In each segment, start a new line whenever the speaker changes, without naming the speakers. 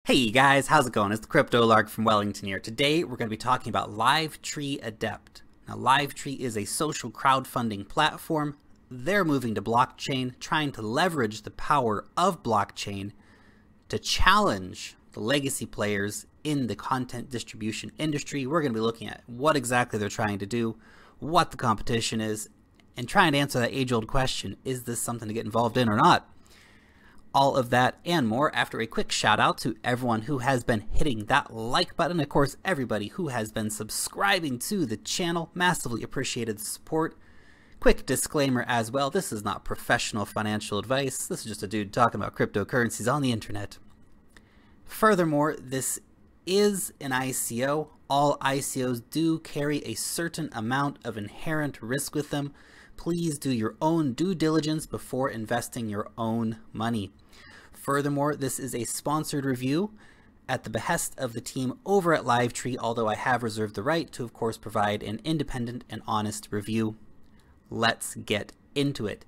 Hey guys, how's it going? It's the Crypto Lark from Wellington here. Today we're going to be talking about Tree Adept. Now Tree is a social crowdfunding platform. They're moving to blockchain, trying to leverage the power of blockchain to challenge the legacy players in the content distribution industry. We're going to be looking at what exactly they're trying to do, what the competition is, and trying to answer that age-old question, is this something to get involved in or not? All of that and more after a quick shout out to everyone who has been hitting that like button. Of course, everybody who has been subscribing to the channel. Massively appreciated the support. Quick disclaimer as well, this is not professional financial advice. This is just a dude talking about cryptocurrencies on the internet. Furthermore, this is an ICO. All ICOs do carry a certain amount of inherent risk with them. Please do your own due diligence before investing your own money. Furthermore, this is a sponsored review at the behest of the team over at Tree, although I have reserved the right to, of course, provide an independent and honest review. Let's get into it.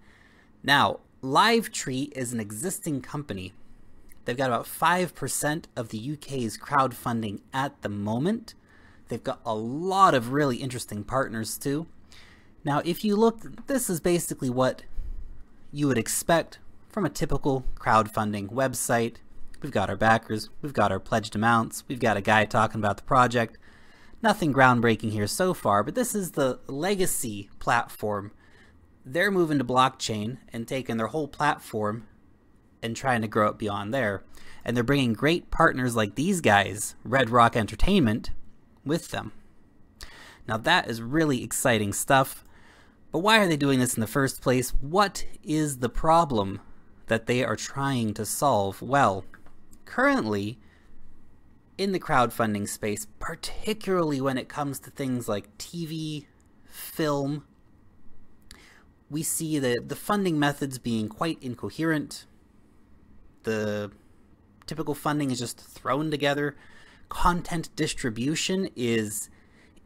Now, Tree is an existing company. They've got about 5% of the UK's crowdfunding at the moment. They've got a lot of really interesting partners too. Now, if you look, this is basically what you would expect from a typical crowdfunding website. We've got our backers, we've got our pledged amounts, we've got a guy talking about the project. Nothing groundbreaking here so far, but this is the legacy platform. They're moving to blockchain and taking their whole platform and trying to grow it beyond there. And they're bringing great partners like these guys, Red Rock Entertainment, with them. Now that is really exciting stuff. But why are they doing this in the first place? What is the problem that they are trying to solve? Well, currently in the crowdfunding space, particularly when it comes to things like TV, film, we see the funding methods being quite incoherent. The typical funding is just thrown together. Content distribution is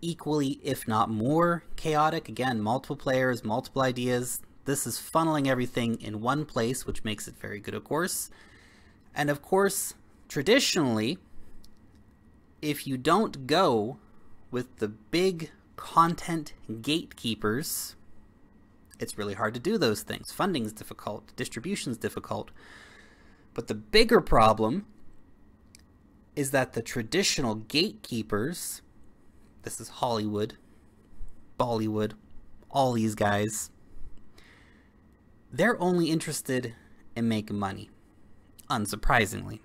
equally, if not more, chaotic. Again, multiple players, multiple ideas. This is funneling everything in one place, which makes it very good, of course. And of course, traditionally, if you don't go with the big content gatekeepers, it's really hard to do those things. Funding is difficult, distribution is difficult. But the bigger problem is that the traditional gatekeepers, this is Hollywood, Bollywood, all these guys, they're only interested in making money, unsurprisingly.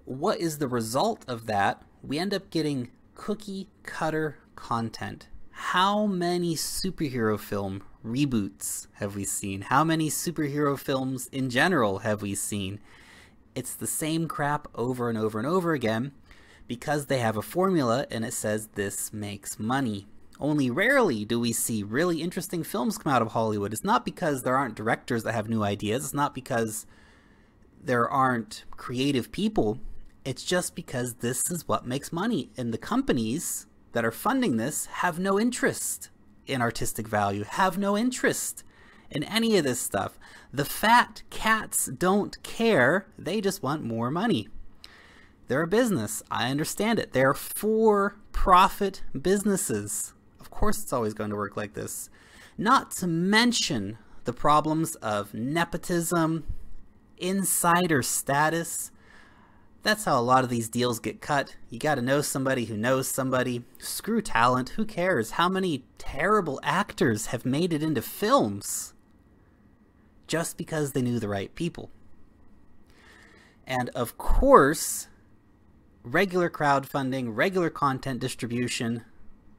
What is the result of that? We end up getting cookie cutter content. How many superhero film reboots have we seen? How many superhero films in general have we seen? It's the same crap over and over and over again, because they have a formula and it says this makes money. Only rarely do we see really interesting films come out of Hollywood. It's not because there aren't directors that have new ideas. It's not because there aren't creative people. It's just because this is what makes money. And the companies that are funding this have no interest in artistic value, have no interest in any of this stuff. The fat cats don't care. They just want more money. They're a business. I understand it. They're for-profit businesses. Of course it's always going to work like this. Not to mention the problems of nepotism, insider status. That's how a lot of these deals get cut. You got to know somebody who knows somebody. Screw talent. Who cares? How many terrible actors have made it into films just because they knew the right people? And of course, regular crowdfunding, regular content distribution,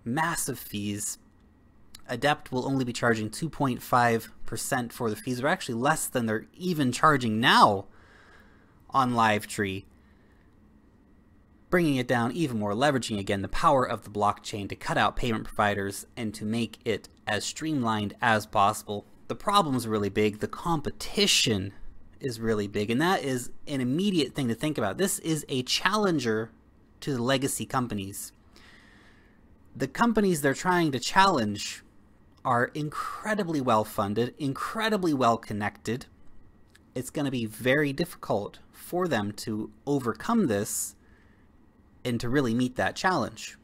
massive fees. Adept will only be charging 2.5% for the fees. They're actually less than they're even charging now on Tree. Bringing it down even more, leveraging again the power of the blockchain to cut out payment providers and to make it as streamlined as possible. The problems are really big. The competition is really big, and that is an immediate thing to think about. This is a challenger to the legacy companies. The companies they're trying to challenge are incredibly well funded, incredibly well connected. It's going to be very difficult for them to overcome this and to really meet that challenge.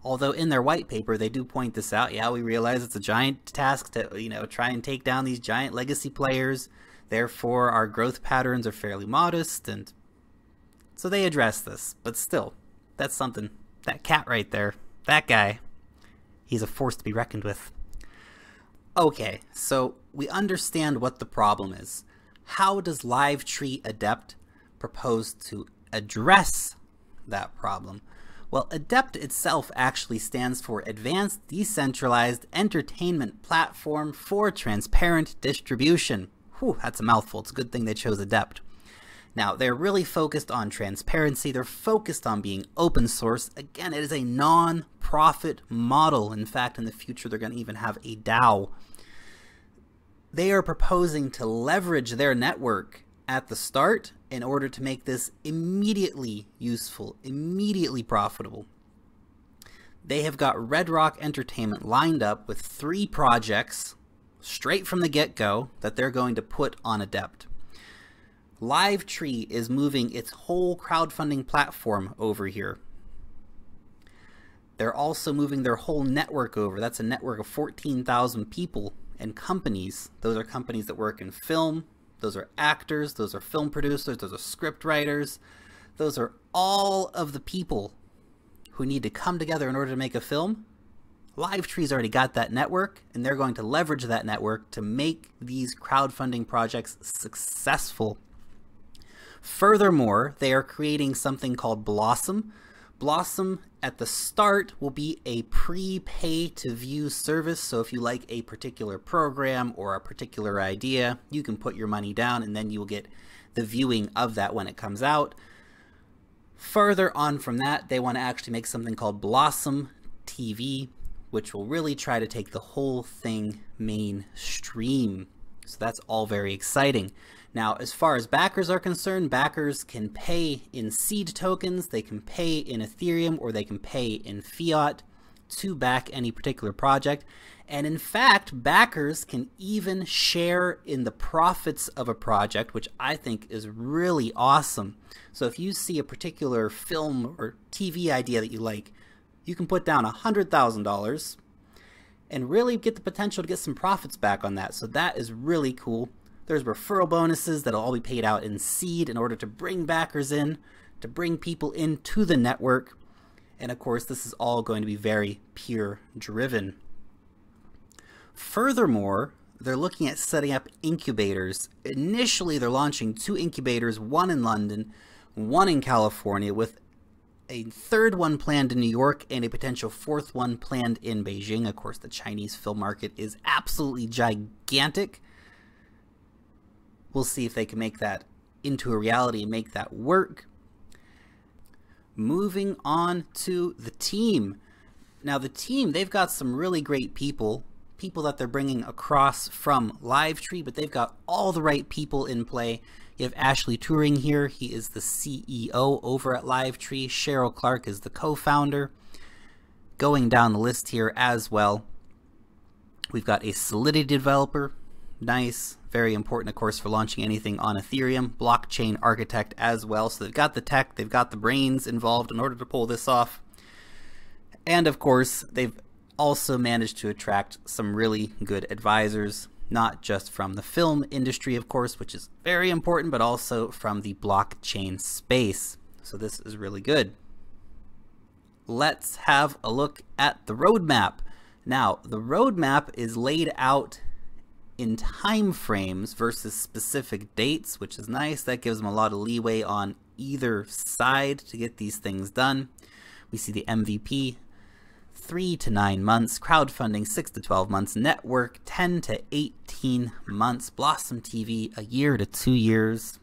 Although in their white paper, they do point this out. Yeah, we realize it's a giant task to, try and take down these giant legacy players. Therefore, our growth patterns are fairly modest, and so they address this. But still, that's something. That cat right there, that guy, he's a force to be reckoned with. Okay, so we understand what the problem is. How does Tree Adept propose to address that problem? Well, Adept itself actually stands for Advanced Decentralized Entertainment Platform for Transparent Distribution. Whew, that's a mouthful. It's a good thing they chose Adept. Now, they're really focused on transparency. They're focused on being open source. Again, it is a non-profit model. In fact, in the future, they're going to even have a DAO. They are proposing to leverage their network at the start in order to make this immediately useful, immediately profitable. They have got Red Rock Entertainment lined up with 3 projects straight from the get-go that they're going to put on Adept. Tree is moving its whole crowdfunding platform over here. They're also moving their whole network over. That's a network of 14,000 people and companies. Those are companies that work in film. Those are actors. Those are film producers. Those are script writers. Those are all of the people who need to come together in order to make a film. Tree's already got that network, and they're going to leverage that network to make these crowdfunding projects successful. Furthermore, they are creating something called Blossom. Blossom at the start will be a pre-pay-to-view service. So if you like a particular program or a particular idea, you can put your money down and then you will get the viewing of that when it comes out. Further on from that, they want to actually make something called Blossom TV, which will really try to take the whole thing mainstream. So that's all very exciting. Now, as far as backers are concerned, backers can pay in SED tokens, they can pay in Ethereum, or they can pay in fiat to back any particular project. And in fact, backers can even share in the profits of a project, which I think is really awesome. So if you see a particular film or TV idea that you like, you can put down $100,000 and really get the potential to get some profits back on that. So that is really cool. There's referral bonuses that'll all be paid out in SED in order to bring backers in, to bring people into the network. And of course, this is all going to be very peer driven. Furthermore, they're looking at setting up incubators. Initially, they're launching 2 incubators, one in London, one in California, with a 3rd one planned in New York and a potential 4th one planned in Beijing. Of course, the Chinese film market is absolutely gigantic. We'll see if they can make that into a reality and make that work. Moving on to the team. Now the team, they've got some really great people that they're bringing across from Tree, but they've got all the right people in play. You have Ashley Turing here. He is the CEO over at Tree. Cheryl Clark is the co-founder. Going down the list here as well, we've got a Solidity developer. Nice, very important, of course, for launching anything on Ethereum. Blockchain architect as well. So they've got the tech, they've got the brains involved in order to pull this off. And of course, they've also managed to attract some really good advisors, not just from the film industry, of course, which is very important, but also from the blockchain space. So this is really good. Let's have a look at the roadmap. Now, the roadmap is laid out in time frames versus specific dates, which is nice. That gives them a lot of leeway on either side to get these things done. We see the MVP, 3 to 9 months, crowdfunding 6 to 12 months, network 10 to 18 months, Blossom TV 1 year to 2 years.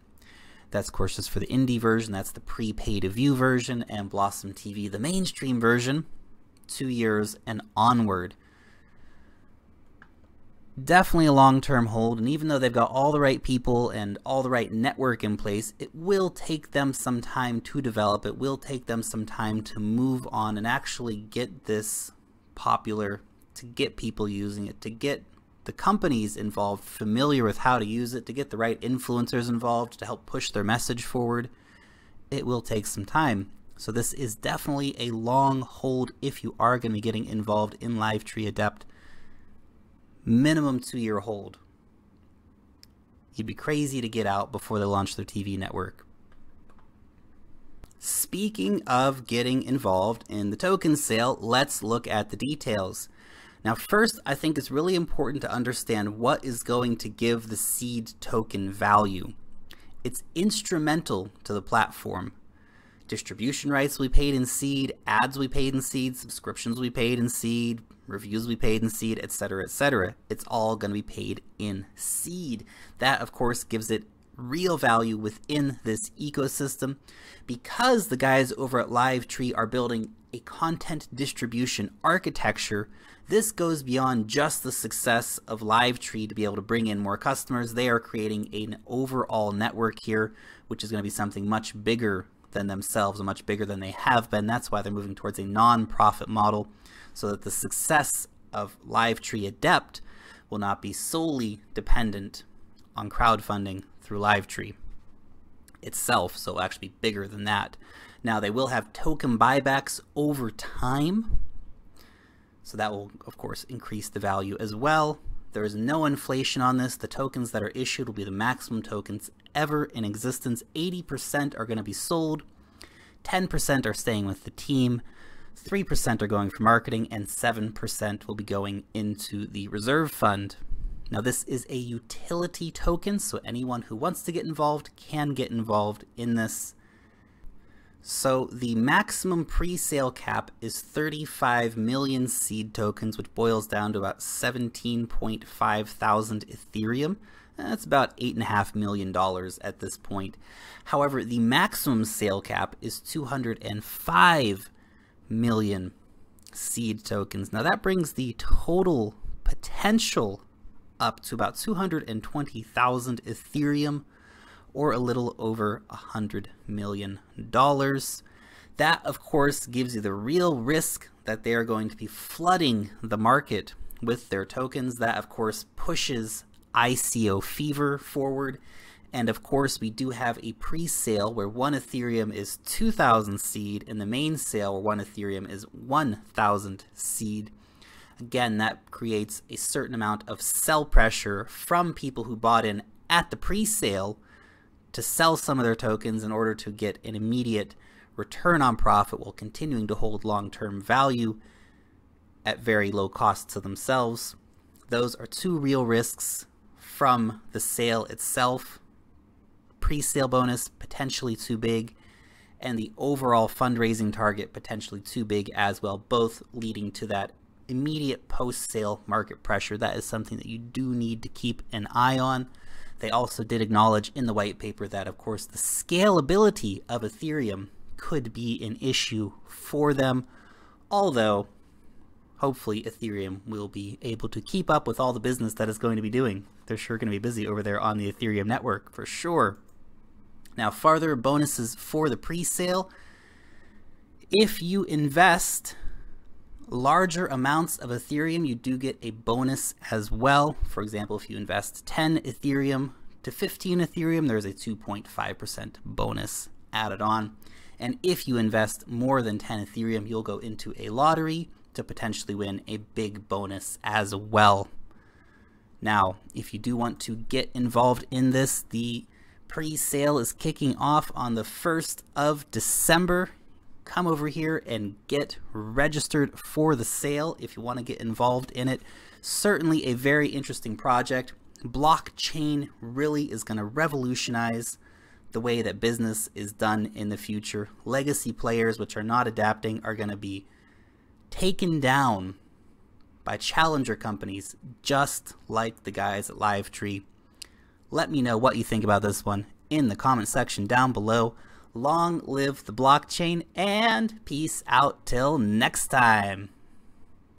That's of course just for the indie version. That's the pre-pay to view version, and Blossom TV, the mainstream version, 2 years and onward. Definitely a long-term hold, and even though they've got all the right people and all the right network in place, it will take them some time to develop. It will take them some time to move on and actually get this popular, to get people using it, to get the companies involved familiar with how to use it, to get the right influencers involved to help push their message forward, it will take some time. So this is definitely a long hold if you are going to be getting involved in live Tree Adept. Minimum 2-year hold. You'd be crazy to get out before they launch their TV network. Speaking of getting involved in the token sale, let's look at the details. Now first, I think it's really important to understand what is going to give the SED token value. It's instrumental to the platform. Distribution rights will be paid in SED, ads will be paid in SED, subscriptions will be paid in SED, reviews will be paid in SED, etc., etc. It's all going to be paid in SED. That, of course, gives it real value within this ecosystem. Because the guys over at LiveTree are building a content distribution architecture, this goes beyond just the success of LiveTree to be able to bring in more customers. They are creating an overall network here, which is going to be something much bigger than themselves and much bigger than they have been. That's why they're moving towards a non-profit model, so that the success of live Tree Adept will not be solely dependent on crowdfunding through LiveTree itself, so it'll actually be bigger than that. Now they will have token buybacks over time, so that will of course increase the value as well. There is no inflation on this. The tokens that are issued will be the maximum tokens ever in existence. 80% are going to be sold, 10% are staying with the team, 3% are going for marketing, and 7% will be going into the reserve fund. Now this is a utility token, so anyone who wants to get involved can get involved in this. So the maximum pre-sale cap is 35 million SED tokens, which boils down to about 17.5 thousand Ethereum. That's about $8.5 million at this point. However, the maximum sale cap is 205 million SED tokens. Now that brings the total potential up to about 220,000 Ethereum, or a little over $100 million. That, of course, gives you the real risk that they are going to be flooding the market with their tokens. That, of course, pushes ICO fever forward. And, of course, we do have a pre-sale where 1 Ethereum is 2,000 SED, and the main sale where 1 Ethereum is 1,000 SED. Again, that creates a certain amount of sell pressure from people who bought in at the pre-sale to sell some of their tokens in order to get an immediate return on profit while continuing to hold long-term value at very low cost to themselves. Those are two real risks from the sale itself. Pre-sale bonus potentially too big, and the overall fundraising target potentially too big as well, both leading to that immediate post-sale market pressure. That is something that you do need to keep an eye on. They also did acknowledge in the white paper that, of course, the scalability of Ethereum could be an issue for them, although hopefully Ethereum will be able to keep up with all the business that it's going to be doing. They're sure going to be busy over there on the Ethereum network for sure. Now, further bonuses for the pre-sale. If you invest larger amounts of Ethereum, you do get a bonus as well. For example, if you invest 10 Ethereum to 15 Ethereum, there's a 2.5% bonus added on. And if you invest more than 10 Ethereum, you'll go into a lottery to potentially win a big bonus as well. Now, if you do want to get involved in this, the pre-sale is kicking off on the 1st of December. Come over here and get registered for the sale if you want to get involved in it. Certainly a very interesting project. Blockchain really is going to revolutionize the way that business is done in the future. Legacy players which are not adapting are going to be taken down by challenger companies just like the guys at LiveTree. Let me know what you think about this one in the comment section down below. Long live the blockchain, and peace out till next time.